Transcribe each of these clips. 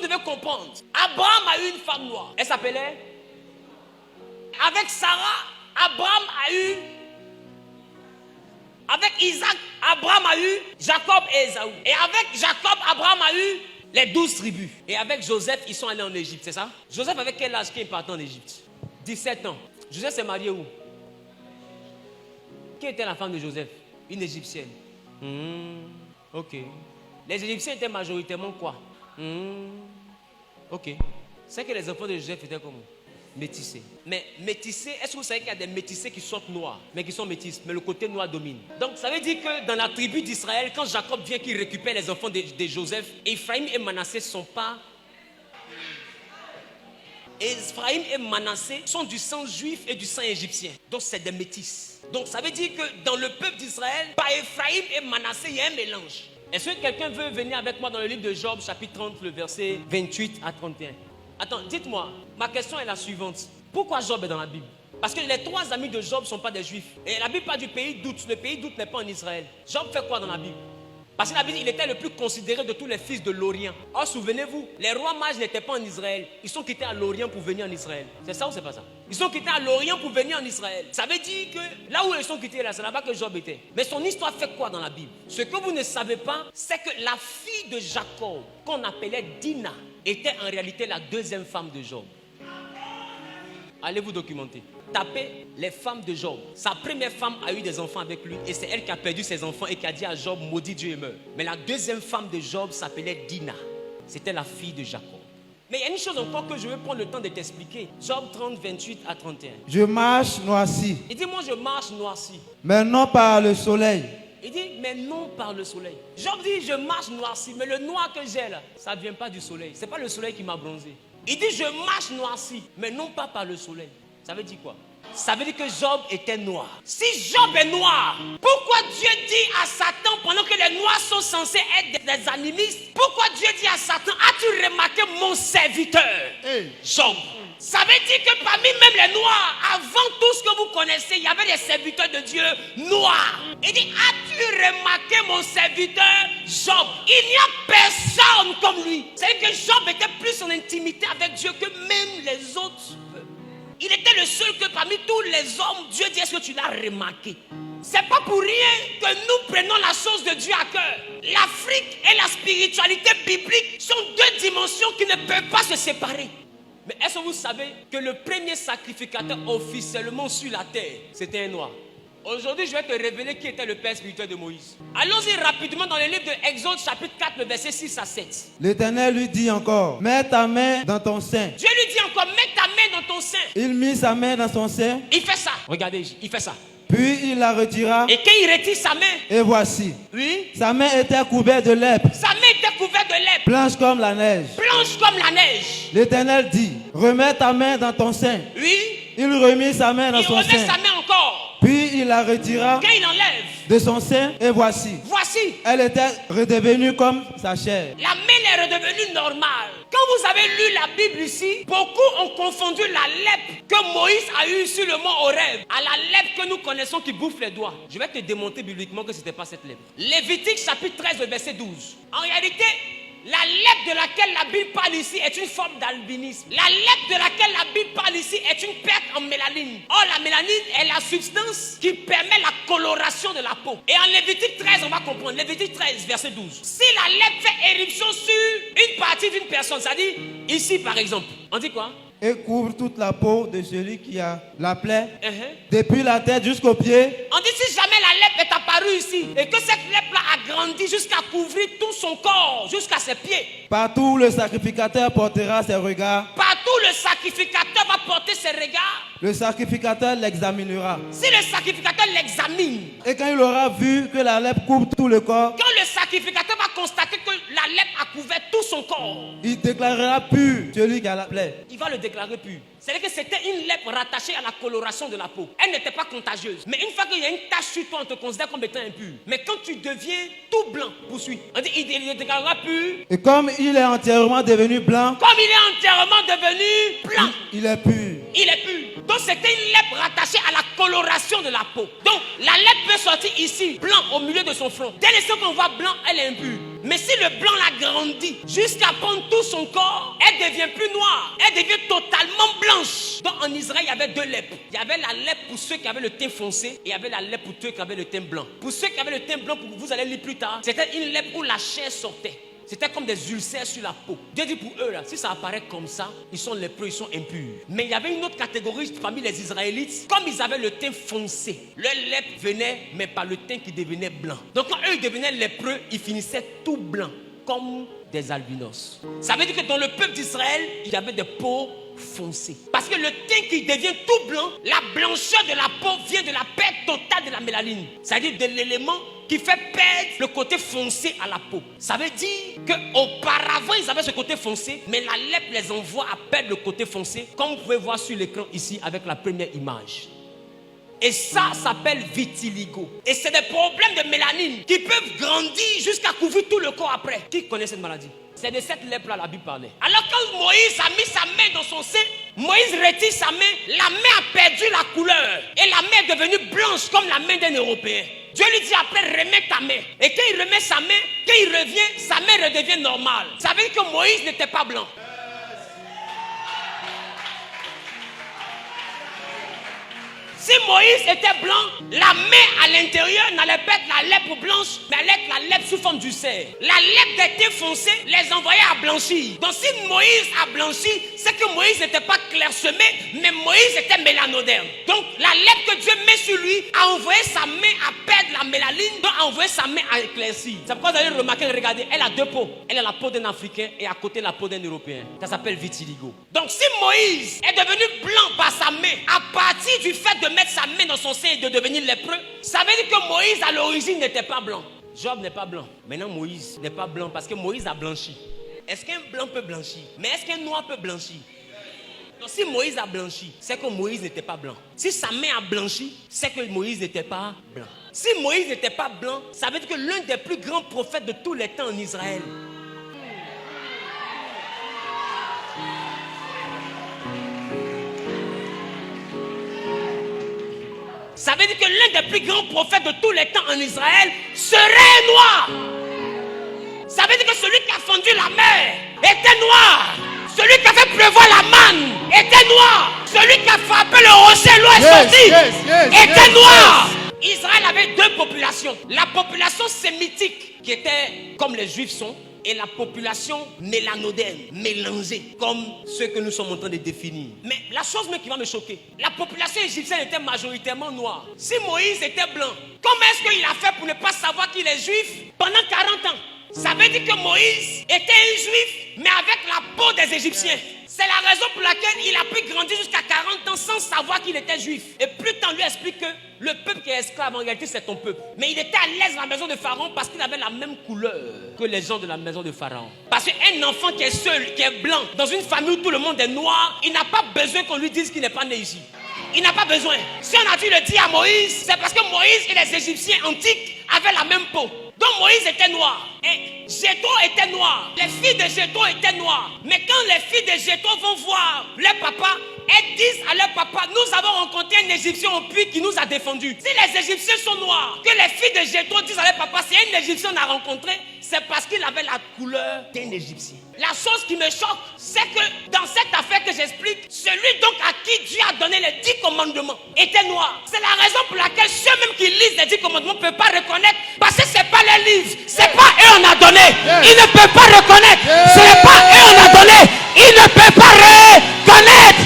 devez comprendre. Abraham a eu une femme noire. Elle s'appelait. Avec Sarah, Abraham a eu. Avec Isaac, Abraham a eu Jacob et Ésaü. Et avec Jacob, Abraham a eu les 12 tribus. Et avec Joseph, ils sont allés en Égypte, c'est ça? Joseph avait quel âge qu'il est parti en Égypte? 17 ans. Joseph s'est marié où? Qui était la femme de Joseph? Une Égyptienne. Ok. Les Égyptiens étaient majoritairement quoi? Ok. C'est que les enfants de Joseph étaient comment? Métissés. Mais métissés, est-ce que vous savez qu'il y a des métissés qui sont noirs, mais qui sont métis, mais le côté noir domine? Donc ça veut dire que dans la tribu d'Israël, quand Jacob vient qu'il récupère les enfants de Joseph, Ephraim et Manassé sont pas. Ephraim et Manassé sont du sang juif et du sang égyptien. Donc c'est des métis. Donc ça veut dire que dans le peuple d'Israël, par Ephraim et Manassé, il y a un mélange. Est-ce que quelqu'un veut venir avec moi dans le livre de Job, chapitre 30, le verset 28 à 31? Attends, dites-moi, ma question est la suivante. Pourquoi Job est dans la Bible? Parce que les 3 amis de Job ne sont pas des juifs. Et la Bible parle du pays d'Out. Le pays d'Out n'est pas en Israël. Job fait quoi dans la Bible? Parce que la Bible, il était le plus considéré de tous les fils de l'Orient. Or, souvenez-vous, les rois mages n'étaient pas en Israël. Ils sont quittés à l'Orient pour venir en Israël. C'est ça ou c'est pas ça? Ils sont quittés à l'Orient pour venir en Israël. Ça veut dire que là où ils sont quittés, là, c'est là-bas que Job était. Mais son histoire fait quoi dans la Bible? Ce que vous ne savez pas, c'est que la fille de Jacob, qu'on appelait Dina, était en réalité la 2e femme de Job. Allez vous documenter. Tapez les femmes de Job. Sa première femme a eu des enfants avec lui et c'est elle qui a perdu ses enfants et qui a dit à Job, maudit Dieu et meurt. Mais la 2e femme de Job s'appelait Dina. C'était la fille de Jacob. Mais il y a une chose encore que je veux prendre le temps de t'expliquer. Job 30, 28 à 31. Je marche noirci. Il dit, moi je marche noirci. Mais non par le soleil. Il dit, mais non par le soleil. Job dit, je marche noirci, mais le noir que j'ai là, ça ne vient pas du soleil. Ce n'est pas le soleil qui m'a bronzé. Il dit, je marche noirci, mais non pas par le soleil. Ça veut dire quoi? Ça veut dire que Job était noir. Si Job est noir, pourquoi Dieu dit à Satan, pendant que les noirs sont censés être des animistes, pourquoi Dieu dit à Satan, as-tu remarqué mon serviteur, Job? Ça veut dire que parmi même les noirs, avant tout ce que vous connaissez, il y avait des serviteurs de Dieu noirs. Il dit, as-tu remarqué mon serviteur Job? Il n'y a personne comme lui. C'est-à-dire que Job était plus en intimité avec Dieu que même les autres. Il était le seul que parmi tous les hommes, Dieu dit, est-ce que tu l'as remarqué? C'est pas pour rien que nous prenons la chose de Dieu à cœur. L'Afrique et la spiritualité biblique sont 2 dimensions qui ne peuvent pas se séparer. Mais est-ce que vous savez que le premier sacrificateur officiellement sur la terre, c'était un noir? Aujourd'hui, je vais te révéler qui était le père spirituel de Moïse. Allons-y rapidement dans le livre de Exode, chapitre 4, le verset 6 à 7. L'Éternel lui dit encore, mets ta main dans ton sein. Dieu lui dit encore, mets ta main dans ton sein. Il mit sa main dans son sein. Il fait ça. Regardez, il fait ça. Puis il la retira. Et quand il retire sa main, et voici. Oui. Sa main était couverte de lèpre. Sa main était couverte de lèpre. Blanche comme la neige. Blanche comme la neige. L'Éternel dit, remets ta main dans ton sein. Oui. Il remit sa main dans son sein. Il remet sa main encore. Puis il la retira. Quand il enlève de son sein et voici. Voici. Elle était redevenue comme sa chair. La main est redevenue normale. Quand vous avez lu la Bible ici, beaucoup ont confondu la lèpre que Moïse a eue sur le mont Horeb à la lèpre que nous connaissons qui bouffe les doigts. Je vais te démontrer bibliquement que ce n'était pas cette lèpre. Lévitique chapitre 13 verset 12. En réalité, la lèpre de laquelle la Bible parle ici est une forme d'albinisme. La lèpre de laquelle la Bible parle ici est une perte en mélanine. Or, la mélanine est la substance qui permet la coloration de la peau. Et en Lévitique 13, on va comprendre. Lévitique 13, verset 12. Si la lèpre fait éruption sur une partie d'une personne, c'est-à-dire ici par exemple, on dit quoi? Et couvre toute la peau de celui qui a la plaie, depuis la tête jusqu'aux pieds. On dit si jamais la lèpre est apparue ici et que cette lèpre-là a grandi jusqu'à couvrir tout son corps, jusqu'à ses pieds. Partout le sacrificateur portera ses regards. Partout le sacrificateur va porter ses regards. Le sacrificateur l'examinera. Si le sacrificateur l'examine. Et quand il aura vu que la lèpre couvre tout le corps. Quand le sacrificateur va constater que la lèpre a couvert tout son corps. Il déclarera pur celui qui a la plaie. Il va le déclarer pur. C'est-à-dire que c'était une lèpre rattachée à la coloration de la peau. Elle n'était pas contagieuse. Mais une fois qu'il y a une tache sur toi, on te considère comme étant impur. Mais quand tu deviens tout blanc, poursuit. On dit il le déclarera pur. Et comme il est entièrement devenu blanc. Comme il est entièrement devenu blanc. Il est pur. Il est pur. Donc c'était une lèpre rattachée à la coloration de la peau. Donc la lèpre peut sortir ici, blanc au milieu de son front. Dès l'instant qu'on voit blanc, elle est impure. Mais si le blanc la grandit jusqu'à prendre tout son corps, elle devient plus noire. Elle devient totalement blanche. Donc en Israël, il y avait deux lèpres. Il y avait la lèpre pour ceux qui avaient le teint foncé et il y avait la lèpre pour ceux qui avaient le teint blanc. Pour ceux qui avaient le teint blanc, vous allez lire plus tard, c'était une lèpre où la chair sortait. C'était comme des ulcères sur la peau. Dieu dit pour eux, là, si ça apparaît comme ça, ils sont lépreux, ils sont impurs. Mais il y avait une autre catégorie parmi les Israélites. Comme ils avaient le teint foncé, leur lèpre venait, mais par le teint qui devenait blanc. Donc quand eux, ils devenaient lépreux, ils finissaient tout blancs, comme des albinos. Ça veut dire que dans le peuple d'Israël, il y avait des peaux foncées. Parce que le teint qui devient tout blanc, la blancheur de la peau vient de la perte totale de la mélanine. C'est-à-dire de l'élément qui fait perdre le côté foncé à la peau. Ça veut dire qu'auparavant, ils avaient ce côté foncé, mais la lèpre les envoie à perdre le côté foncé, comme vous pouvez voir sur l'écran ici avec la première image. Et ça s'appelle vitiligo. Et c'est des problèmes de mélanine qui peuvent grandir jusqu'à couvrir tout le corps après. Qui connaît cette maladie? C'est de cette lèpre-là la Bible parlait. Alors quand Moïse a mis sa main dans son sein, Moïse retire sa main, la main a perdu la couleur. Et la main est devenue blanche comme la main d'un Européen. Dieu lui dit après, remets ta main. Et quand il remet sa main, quand il revient, sa main redevient normale. Ça veut dire que Moïse n'était pas blanc. Si Moïse était blanc, la main à l'intérieur n'allait pas être la lèpre blanche, mais allait être la lèpre sous forme d'ulcère. La lèpre des teints foncés les envoyait à blanchir. Donc si Moïse a blanchi, c'est que Moïse n'était pas clairsemé, mais Moïse était mélanoderne. Donc la lèpre que Dieu met sur lui a envoyé sa main à perdre la mélanine, donc a envoyé sa main à éclaircir. C'est pourquoi vous allez remarquer, regardez, elle a deux peaux. Elle a la peau d'un Africain et à côté la peau d'un Européen. Ça s'appelle vitiligo. Donc si Moïse est devenu blanc par sa main, à partir du fait de mettre sa main dans son sein et de devenir lépreux, ça veut dire que Moïse à l'origine n'était pas blanc. Job n'est pas blanc. Maintenant Moïse n'est pas blanc parce que Moïse a blanchi. Est-ce qu'un blanc peut blanchir? Mais est-ce qu'un noir peut blanchir? Donc si Moïse a blanchi, c'est que Moïse n'était pas blanc. Si sa main a blanchi, c'est que Moïse n'était pas blanc. Si Moïse n'était pas blanc, ça veut dire que l'un des plus grands prophètes de tous les temps en Israël, ça veut dire que l'un des plus grands prophètes de tous les temps en Israël serait noir. Ça veut dire que celui qui a fondu la mer était noir. Celui qui a fait pleuvoir la manne était noir. Celui qui a frappé le rocher, l'eau est sortie, était noir. Israël avait deux populations. La population sémitique qui était comme les juifs sont, et la population mélanoderne, mélangée, comme ceux que nous sommes en train de définir. Mais la chose même qui va me choquer, la population égyptienne était majoritairement noire. Si Moïse était blanc, comment est-ce qu'il a fait pour ne pas savoir qu'il est juif pendant 40 ans? Ça veut dire que Moïse était un juif, mais avec la peau des Égyptiens. C'est la raison pour laquelle il a pu grandir jusqu'à 40 ans sans savoir qu'il était juif. Et plus tard, on lui explique que le peuple qui est esclave, en réalité, c'est ton peuple. Mais il était à l'aise dans la maison de Pharaon parce qu'il avait la même couleur que les gens de la maison de Pharaon. Parce qu'un enfant qui est seul, qui est blanc, dans une famille où tout le monde est noir, il n'a pas besoin qu'on lui dise qu'il n'est pas né ici. Il n'a pas besoin. Si on a dû le dire à Moïse, c'est parce que Moïse et les Égyptiens antiques avaient la même peau. Donc Moïse était noir et Jéthro était noir. Les filles de Jéthro étaient noires. Mais quand les filles de Jéthro vont voir leur papa, elles disent à leur papa, nous avons rencontré un Égyptien au puits qui nous a défendus. Si les Égyptiens sont noirs, que les filles de Jéthro disent à leur papa, c'est un Égyptien qu'on a rencontré, c'est parce qu'il avait la couleur d'un Égyptien. La chose qui me choque, c'est que dans cette affaire que j'explique, celui donc à qui Dieu a donné les 10 commandements était noir. C'est la raison pour laquelle ceux-mêmes qui lisent les 10 commandements ne peuvent pas reconnaître, parce que ce n'est pas les livres, ce n'est pas eux on a donné. Ils ne peuvent pas reconnaître. Ce n'est pas eux on a donné. Ils ne peuvent pas reconnaître.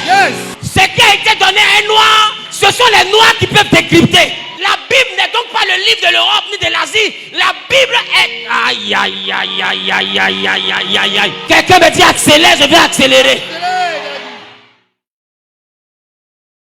Ce qui a été donné à un noir, ce sont les noirs qui peuvent décrypter. La Bible n'est donc pas le livre de l'Europe ni de l'Asie. La Bible est... Aïe, aïe, aïe, aïe, aïe, aïe, aïe, aïe, aïe. Quelqu'un me dit accélère, je vais accélérer.